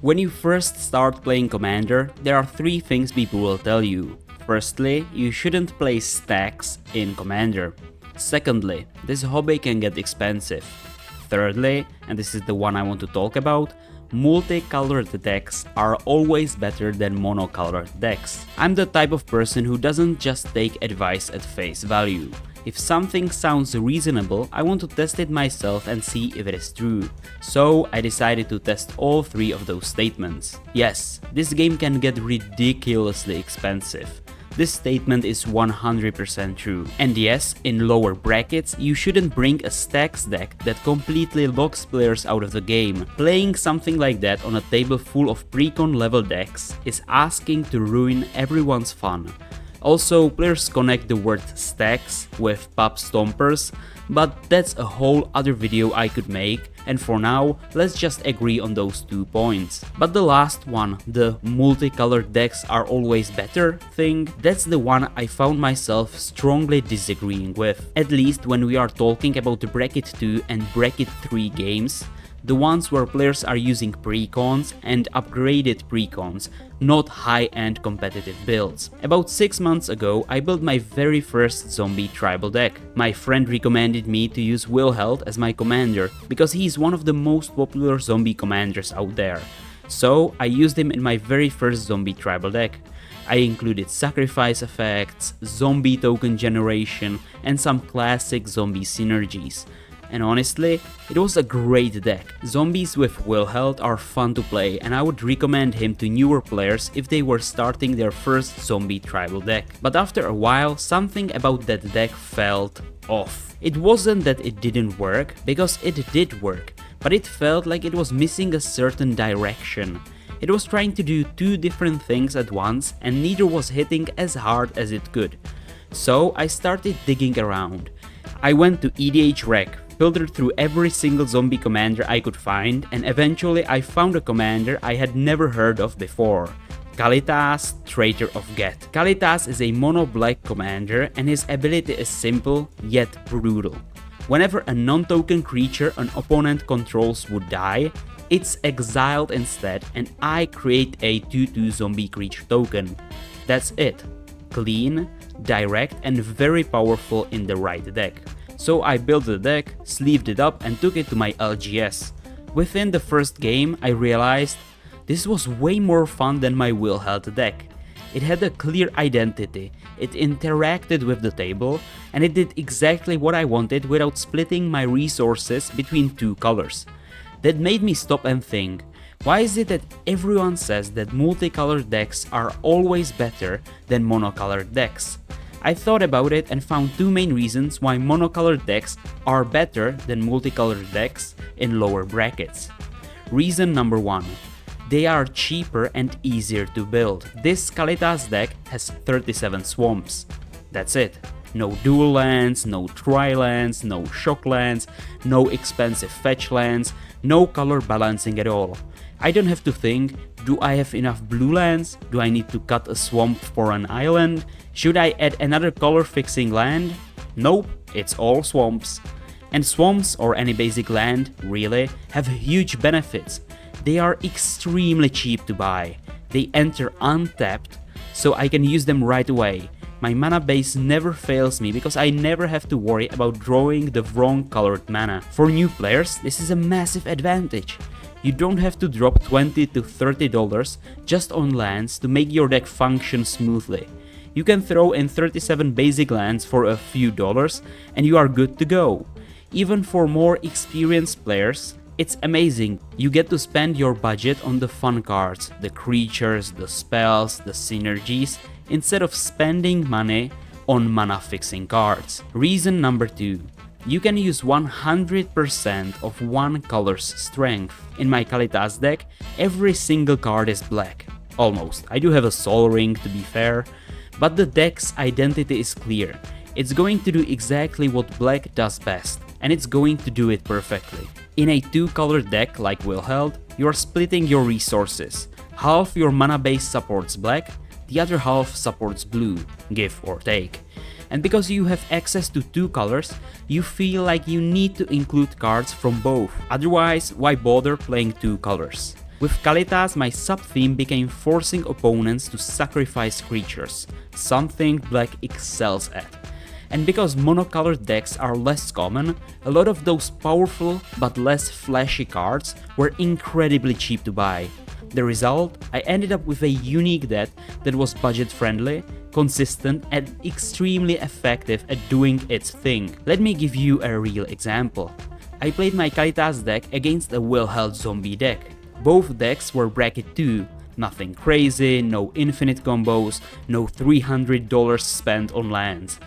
When you first start playing Commander, there are 3 things people will tell you. Firstly, you shouldn't play stacks in Commander. Secondly, this hobby can get expensive. Thirdly, and this is the one I want to talk about, multicolored decks are always better than monocolored decks. I'm the type of person who doesn't just take advice at face value. If something sounds reasonable, I want to test it myself and see if it is true. So I decided to test all 3 of those statements. Yes, this game can get ridiculously expensive. This statement is 100% true. And yes, in lower brackets, you shouldn't bring a stacks deck that completely locks players out of the game. Playing something like that on a table full of precon level decks is asking to ruin everyone's fun. Also, players connect the word stacks with pub stompers, but that's a whole other video I could make, and for now, let's just agree on those 2 points. But the last one, the multicolored decks are always better thing, that's the one I found myself strongly disagreeing with. At least when we are talking about the bracket 2 and bracket 3 games, the ones where players are using precons and upgraded precons, not high-end competitive builds. About 6 months ago, I built my very first zombie tribal deck. My friend recommended me to use Wilheld as my commander, because he's one of the most popular zombie commanders out there. So I used him in my very first zombie tribal deck. I included sacrifice effects, zombie token generation, and some classic zombie synergies. And honestly, it was a great deck. Zombies with Wilheld are fun to play, and I would recommend him to newer players if they were starting their first zombie tribal deck. But after a while, something about that deck felt off. It wasn't that it didn't work, because it did work, but it felt like it was missing a certain direction. It was trying to do 2 different things at once, and neither was hitting as hard as it could. So I started digging around. I went to EDHREC, filtered through every single zombie commander I could find, and eventually I found a commander I had never heard of before. Kalitas, Traitor of Geth. Kalitas is a mono-black commander, and his ability is simple yet brutal. Whenever a non-token creature an opponent controls would die, it's exiled instead, and I create a 2/2 zombie creature token. That's it. Clean, direct, and very powerful in the right deck. So I built the deck, sleeved it up, and took it to my LGS. Within the first game, I realized this was way more fun than my Wilheld deck. It had a clear identity, it interacted with the table, and it did exactly what I wanted without splitting my resources between 2 colors. That made me stop and think, why is it that everyone says that multicolored decks are always better than monocolored decks? I thought about it and found 2 main reasons why monocolored decks are better than multicolored decks in lower brackets. Reason number 1. They are cheaper and easier to build. This Kalitas deck has 37 swamps. That's it. No dual lands, no tri-lands, no shock lands, no expensive fetch lands, no color balancing at all. I don't have to think, do I have enough blue lands? Do I need to cut a swamp for an island? Should I add another color fixing land? Nope, it's all swamps. And swamps, or any basic land, really, have huge benefits. They are extremely cheap to buy. They enter untapped, so I can use them right away. My mana base never fails me because I never have to worry about drawing the wrong colored mana. For new players, this is a massive advantage. You don't have to drop $20 to $30 just on lands to make your deck function smoothly. You can throw in 37 basic lands for a few dollars and you are good to go. Even for more experienced players, it's amazing. You get to spend your budget on the fun cards, the creatures, the spells, the synergies, instead of spending money on mana fixing cards. Reason number 2. You can use 100% of one color's strength. In my Kalitas deck, every single card is black. Almost. I do have a Soul Ring to be fair, but the deck's identity is clear. It's going to do exactly what black does best, and it's going to do it perfectly. In a 2-color deck like Wilheld, you are splitting your resources. Half your mana base supports black, the other half supports blue, give or take. And because you have access to 2 colors, you feel like you need to include cards from both. Otherwise, why bother playing 2 colors? With Kalitas, my sub-theme became forcing opponents to sacrifice creatures, something Black excels at. And because monocolored decks are less common, a lot of those powerful but less flashy cards were incredibly cheap to buy. The result? I ended up with a unique deck that was budget friendly, consistent and extremely effective at doing its thing. Let me give you a real example. I played my Kalitas deck against a well-held zombie deck. Both decks were bracket 2, nothing crazy, no infinite combos, no $300 spent on lands.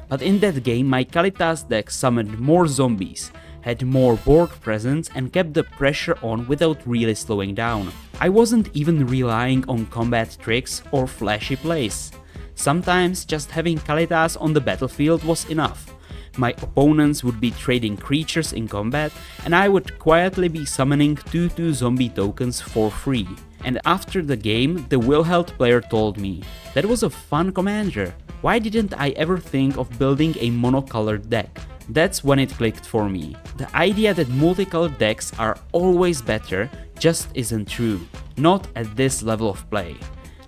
But in that game my Kalitas deck summoned more zombies, had more board presence and kept the pressure on without really slowing down. I wasn't even relying on combat tricks or flashy plays. Sometimes just having Kalitas on the battlefield was enough. My opponents would be trading creatures in combat and I would quietly be summoning 2/2 zombie tokens for free. And after the game, the well-held player told me, "That was a fun commander. Why didn't I ever think of building a monocolored deck?" That's when it clicked for me. The idea that multicolored decks are always better just isn't true. Not at this level of play.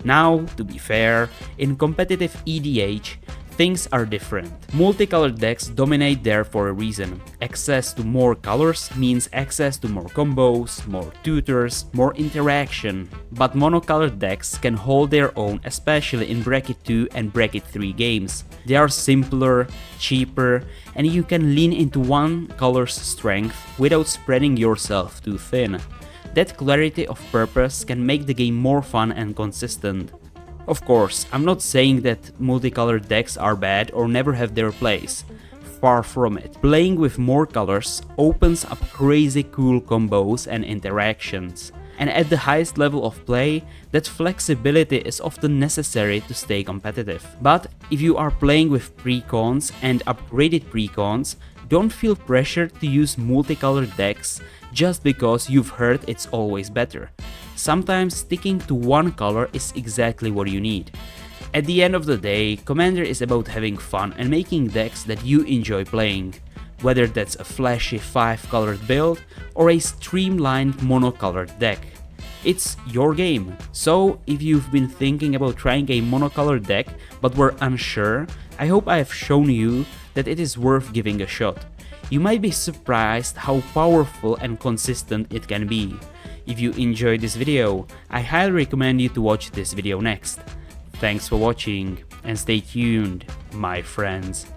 Now, to be fair, in competitive EDH, things are different. Multicolored decks dominate there for a reason. Access to more colors means access to more combos, more tutors, more interaction. But monocolored decks can hold their own, especially in bracket 2 and bracket 3 games. They are simpler, cheaper, and you can lean into one color's strength without spreading yourself too thin. That clarity of purpose can make the game more fun and consistent. Of course, I'm not saying that multicolored decks are bad or never have their place. Far from it. Playing with more colors opens up crazy cool combos and interactions. And at the highest level of play, that flexibility is often necessary to stay competitive. But if you are playing with precons and upgraded precons, don't feel pressured to use multicolored decks just because you've heard it's always better. Sometimes sticking to one color is exactly what you need. At the end of the day, Commander is about having fun and making decks that you enjoy playing, whether that's a flashy 5-colored build or a streamlined monocolored deck. It's your game. So if you've been thinking about trying a monocolored deck but were unsure, I hope I have shown you that it is worth giving a shot. You might be surprised how powerful and consistent it can be. If you enjoyed this video, I highly recommend you to watch this video next. Thanks for watching and stay tuned, my friends.